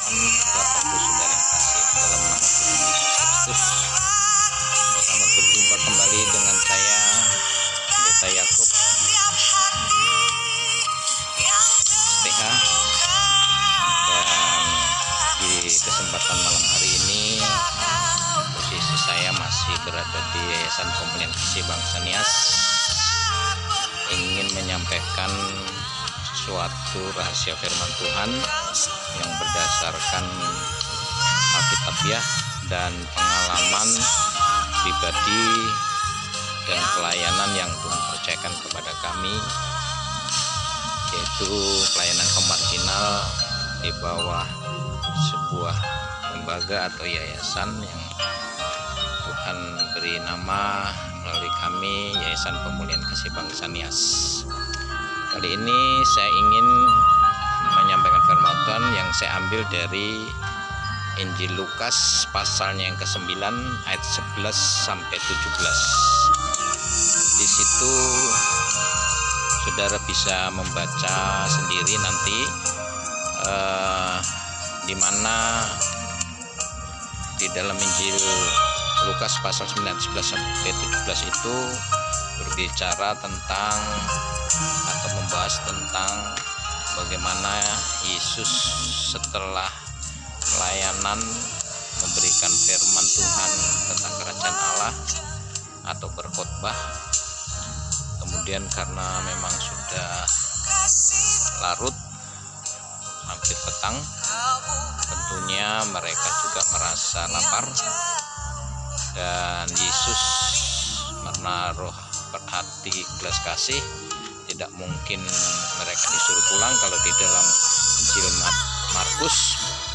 Tuhan, Bapak Ibu Saudara yang kasih dalam nama Tuhan Yesus Kristus. Selamat berjumpa kembali dengan saya, Pendeta Yakub STH. Dan di kesempatan malam hari ini, posisi saya masih berada di Yayasan Pemulihan Kasih Bangsa Nias, ingin menyampaikan suatu rahasia firman Tuhan yang berdasarkan Alkitabiah dan pengalaman pribadi dan pelayanan yang Tuhan percayakan kepada kami, yaitu pelayanan kaum marginal di bawah sebuah lembaga atau yayasan yang Tuhan beri nama melalui kami, Yayasan Pemulihan Kasih Bangsa Nias. Kali ini saya ingin menyampaikan firman Tuhan yang saya ambil dari Injil Lukas pasalnya yang ke-9 ayat 11 sampai 17. Di situ saudara bisa membaca sendiri nanti di mana di dalam Injil Lukas pasal 9 ayat 11 sampai 17 itu berbicara tentang atau membahas tentang bagaimana Yesus setelah pelayanan memberikan firman Tuhan tentang kerajaan Allah atau berkhotbah, kemudian karena memang sudah larut hampir petang, tentunya mereka juga merasa lapar, dan Yesus menaruh hati belas kasih. Tidak mungkin mereka disuruh pulang. Kalau di dalam Injil Markus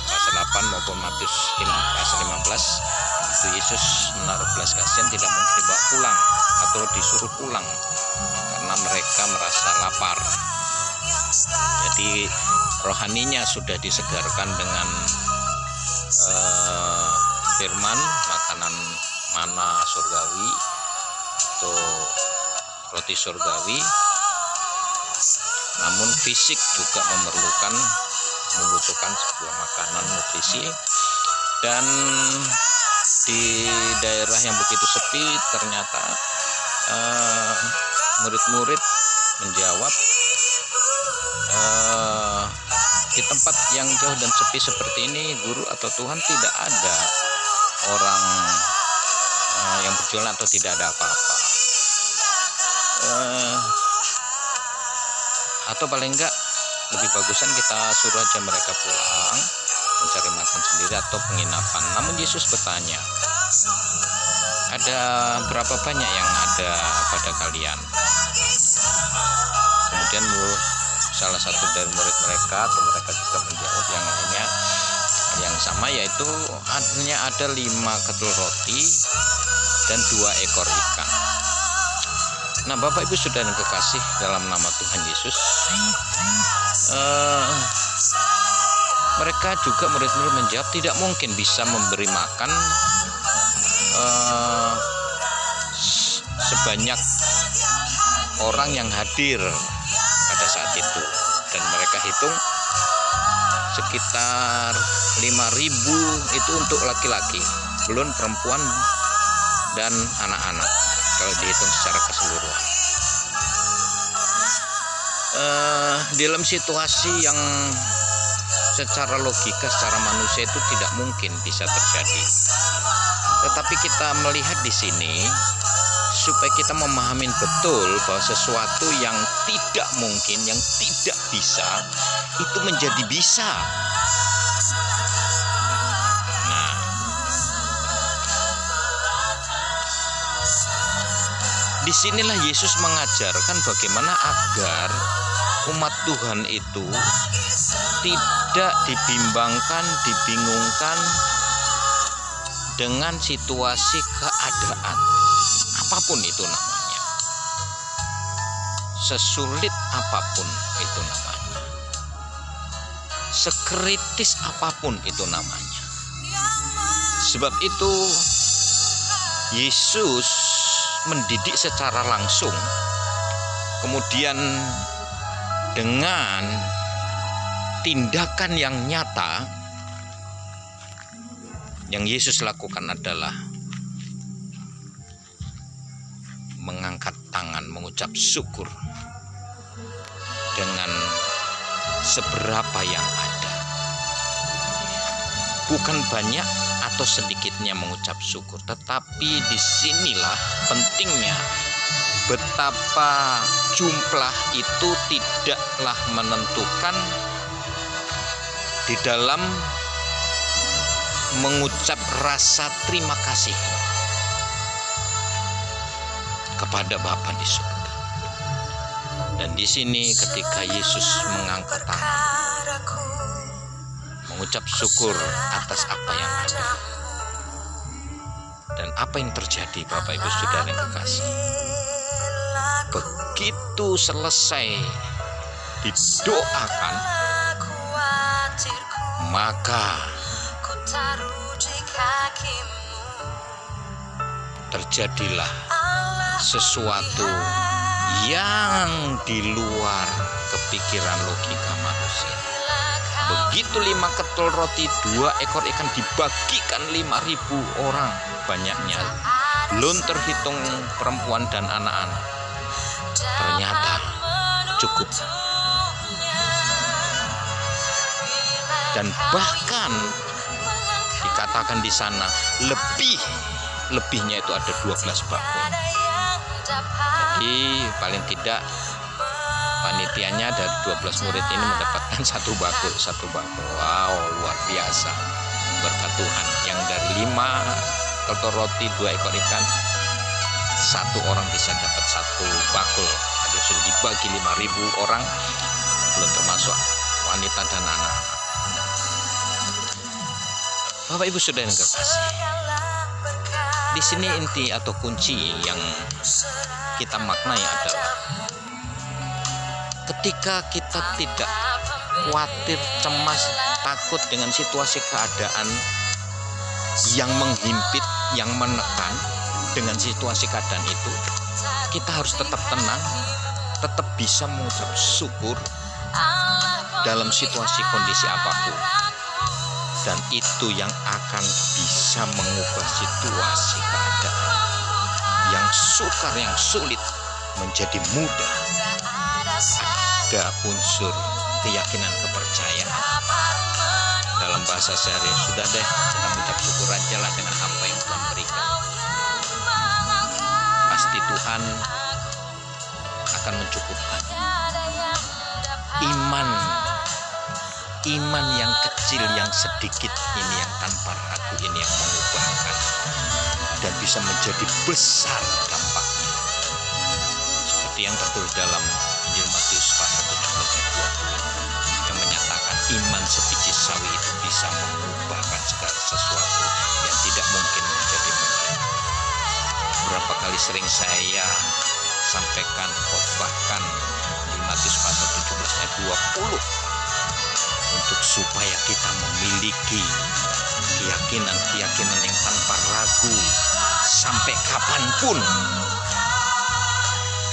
pasal 8 maupun Matius pasal 15 itu Yesus menaruh belas kasihan, tidak mungkin dibawa pulang atau disuruh pulang karena mereka merasa lapar. Jadi rohaninya sudah disegarkan dengan firman, makanan mana surgawi atau roti surgawi. Namun fisik juga membutuhkan sebuah makanan nutrisi. Dan di daerah yang begitu sepi, ternyata murid-murid menjawab, di tempat yang jauh dan sepi seperti ini, guru atau Tuhan, tidak ada orang yang berjualan atau tidak ada apa-apa. Atau paling enggak lebih bagusan kita suruh aja mereka pulang mencari makan sendiri atau penginapan. Namun Yesus bertanya, ada berapa banyak yang ada pada kalian? Kemudian salah satu dari murid mereka atau mereka juga menjawab yang lainnya yang sama, yaitu hanya ada 5 ketul roti dan 2 ekor ikan. Nah, Bapak Ibu Saudara yang kekasih dalam nama Tuhan Yesus, mereka juga murid-murid menjawab, tidak mungkin bisa memberi makan sebanyak orang yang hadir pada saat itu. Dan mereka hitung sekitar 5.000 itu untuk laki-laki, belum perempuan dan anak-anak kalau dihitung secara keseluruhan. Dalam situasi yang secara logika, secara manusia itu tidak mungkin bisa terjadi. Tetapi kita melihat di sini supaya kita memahami betul bahwa sesuatu yang tidak mungkin, yang tidak bisa, itu menjadi bisa. Disinilah Yesus mengajarkan bagaimana agar umat Tuhan itu tidak dibimbangkan, dibingungkan dengan situasi keadaan apapun itu namanya, sesulit apapun itu namanya, sekritis apapun itu namanya. Sebab itu Yesus mendidik secara langsung, kemudian dengan tindakan yang nyata Yang Yesus lakukan adalah mengangkat tangan, mengucap syukur dengan seberapa yang ada. Bukan banyak atau sedikitnya mengucap syukur, tetapi disinilah pentingnya betapa jumlah itu tidaklah menentukan di dalam mengucap rasa terima kasih kepada Bapa di surga. Dan di sini ketika Yesus mengangkat tangan, mengucap syukur atas apa yang ada. Dan apa yang terjadi, Bapak Ibu Saudara yang kekasih, begitu selesai didoakan, maka terjadilah sesuatu yang di luar kepikiran logika manusia. Begitu 5 ketul roti, 2 ekor ikan dibagikan 5.000 orang banyaknya, belum terhitung perempuan dan anak-anak. Ternyata cukup. Dan bahkan dikatakan di sana lebihnya itu ada 12 bakul. Jadi paling tidak panitianya dari 12 murid ini mendapatkan satu bakul. Wow, luar biasa berkat Tuhan. Yang dari 5 ketul roti, 2 ekor ikan, 1 orang bisa dapat 1 bakul. Ada sudah dibagi 5.000 orang, belum termasuk wanita dan anak-anak. Bapak Ibu Saudara yang kekasih, di sini inti atau kunci yang kita maknai adalah ketika kita tidak khawatir, cemas, takut dengan situasi keadaan yang menghimpit, yang menekan, dengan situasi keadaan itu, kita harus tetap tenang, tetap bisa mengucap syukur dalam situasi kondisi apapun. Dan itu yang akan bisa mengubah situasi keadaan yang sukar, yang sulit menjadi mudah. Ada unsur keyakinan, kepercayaan. Dalam bahasa sehari, sudah deh, kita mengucap syukur aja lah dengan apa yang Tuhan berikan. Pasti Tuhan akan mencukupkan. Iman yang kecil, yang sedikit ini, yang tanpa ragu ini yang mengubahkan dan bisa menjadi besar dampaknya. Seperti yang tertulis dalam Injil Matius pasal 17 ayat 20 yang menyatakan iman sebiji sawi itu bisa mengubahkan segala sesuatu yang tidak mungkin menjadi mungkin. Berapa kali sering saya sampaikan, khotbahkan Injil Matius pasal 17 ayat 20 untuk supaya kita memiliki keyakinan yang tanpa ragu sampai kapanpun,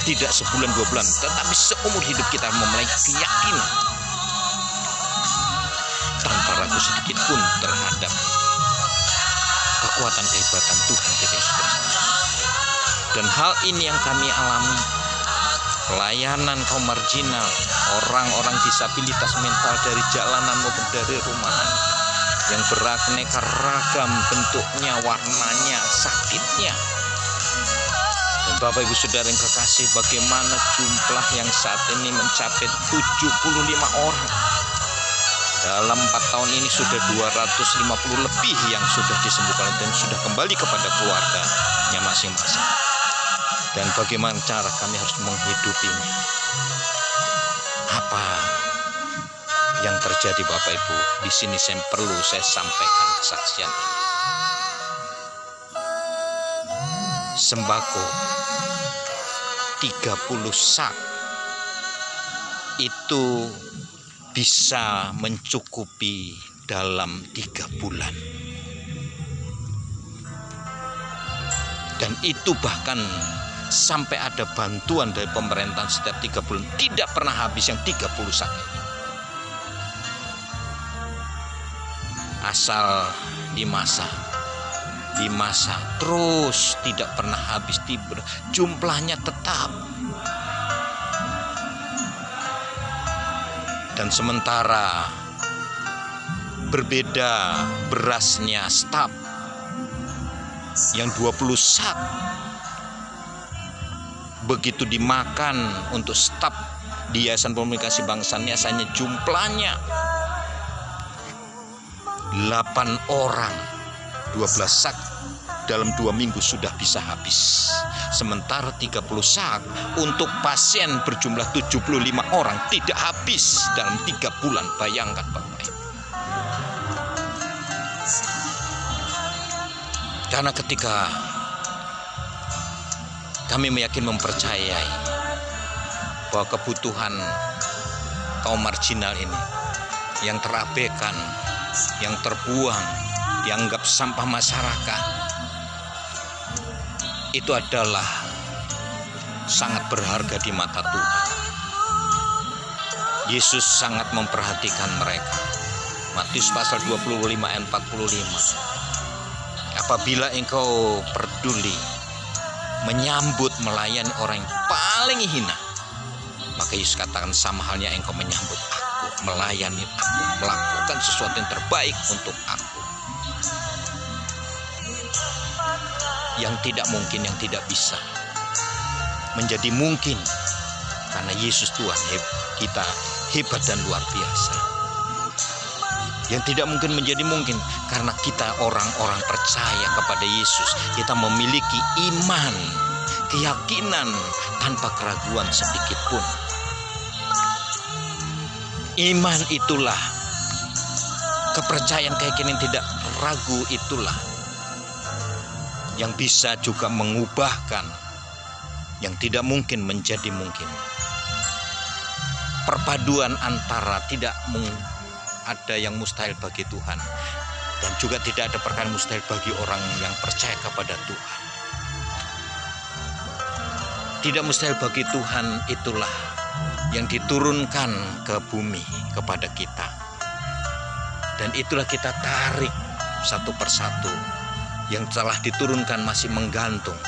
tidak sebulan 2 bulan, tetapi seumur hidup kita memiliki keyakinan tanpa ragu sedikit pun terhadap kekuatan kehebatan Tuhan kita Yesus Kristus. Dan hal ini yang kami alami, pelayanan kaum marginal, orang-orang disabilitas mental dari jalanan maupun dari rumahan, yang beraneka ragam bentuknya, warnanya, sakitnya. Dan Bapak Ibu Saudara yang kekasih, bagaimana jumlah yang saat ini mencapai 75 orang. Dalam 4 tahun ini sudah 250 lebih yang sudah disembuhkan dan sudah kembali kepada keluarganya masing-masing. Dan bagaimana cara kami harus menghidupinya? Apa yang terjadi Bapak Ibu? Di sini saya sampaikan kesaksian ini. Sembako 30 sak itu bisa mencukupi dalam 3 bulan. Dan itu bahkan sampai ada bantuan dari pemerintahan setiap 3 bulan, tidak pernah habis yang 30 sak. Asal dimasak dimasak terus, tidak pernah habis, jumlahnya tetap. Dan sementara berbeda berasnya staf yang 20 sak, begitu dimakan untuk staf di Yayasan Komunikasi Bangsa ini hanya jumlahnya 8 orang, 12 sak dalam 2 minggu sudah bisa habis. Sementara 30 sak untuk pasien berjumlah 75 orang tidak habis dalam 3 bulan. Bayangkan Bapak Ibu. Karena ketika kami mempercayai bahwa kebutuhan kaum marginal ini yang terabaikan, yang terbuang, dianggap sampah masyarakat, itu adalah sangat berharga di mata Tuhan. Yesus sangat memperhatikan mereka. Matius pasal 25 ayat 45. Apabila engkau peduli menyambut, melayani orang yang paling hina, maka Yesus katakan sama halnya engkau menyambut aku, melayani aku, melakukan sesuatu yang terbaik untuk aku. Yang tidak mungkin, yang tidak bisa menjadi mungkin karena Yesus Tuhan kita hebat dan luar biasa. Yang tidak mungkin menjadi mungkin karena kita orang-orang percaya kepada Yesus. Kita memiliki iman, keyakinan tanpa keraguan sedikit pun. Iman itulah, kepercayaan, keyakinan tidak ragu itulah yang bisa juga mengubahkan yang tidak mungkin menjadi mungkin. Perpaduan antara tidak ada yang mustahil bagi Tuhan, dan juga tidak ada perkara mustahil bagi orang yang percaya kepada Tuhan. Tidak mustahil bagi Tuhan itulah yang diturunkan ke bumi kepada kita, dan itulah kita tarik satu persatu. Yang telah diturunkan masih menggantung,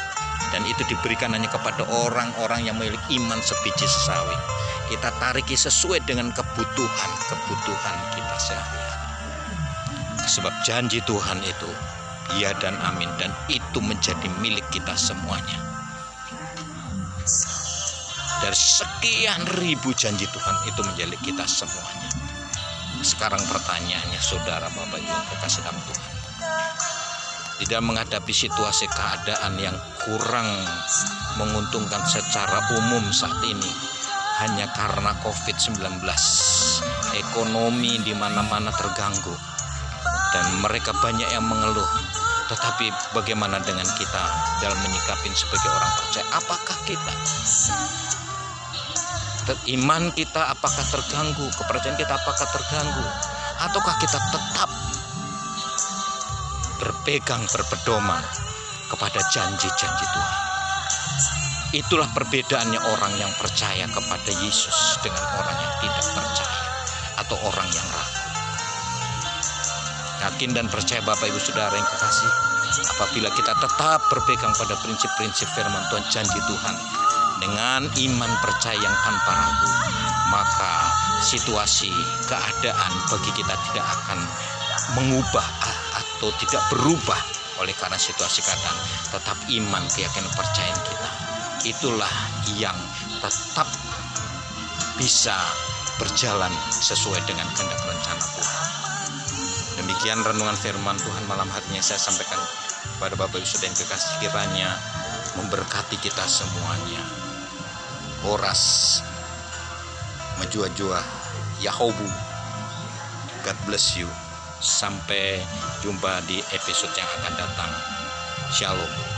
dan itu diberikan hanya kepada orang-orang yang memiliki iman sebiji sesawi. Kita tariki sesuai dengan kebutuhan kita sehari-hari. Sebab janji Tuhan itu ya dan amin, dan itu menjadi milik kita semuanya. Dari sekian ribu janji Tuhan itu menjadi kita semuanya. Sekarang pertanyaannya, saudara, Bapak Ibu yang kekasih dalam Tuhan, di dalam menghadapi situasi keadaan yang kurang menguntungkan secara umum saat ini, hanya karena COVID-19, ekonomi di mana-mana terganggu, dan mereka banyak yang mengeluh. Tetapi bagaimana dengan kita dalam menyikapi sebagai orang percaya? Apakah kita, iman kita apakah terganggu, kepercayaan kita apakah terganggu, ataukah kita tetap berpegang, berpedoman kepada janji-janji Tuhan? Itulah perbedaannya orang yang percaya kepada Yesus dengan orang yang tidak percaya atau orang yang ragu. Yakin dan percaya Bapak Ibu Saudara yang kekasih, apabila kita tetap berpegang pada prinsip-prinsip firman Tuhan, janji Tuhan, dengan iman percaya yang tanpa ragu, maka situasi keadaan bagi kita tidak akan mengubah atau tidak berubah oleh karena situasi keadaan. Tetap iman, keyakinan, percayaan kita, itulah yang tetap bisa berjalan sesuai dengan kehendak rencana Tuhan. Demikian renungan firman Tuhan malam hari ini saya sampaikan kepada Bapak Ibu Saudara yang kekasih, kiranya memberkati kita semuanya. Horas Majua-jua Yahobu. God bless you. Sampai jumpa di episode yang akan datang. Shalom.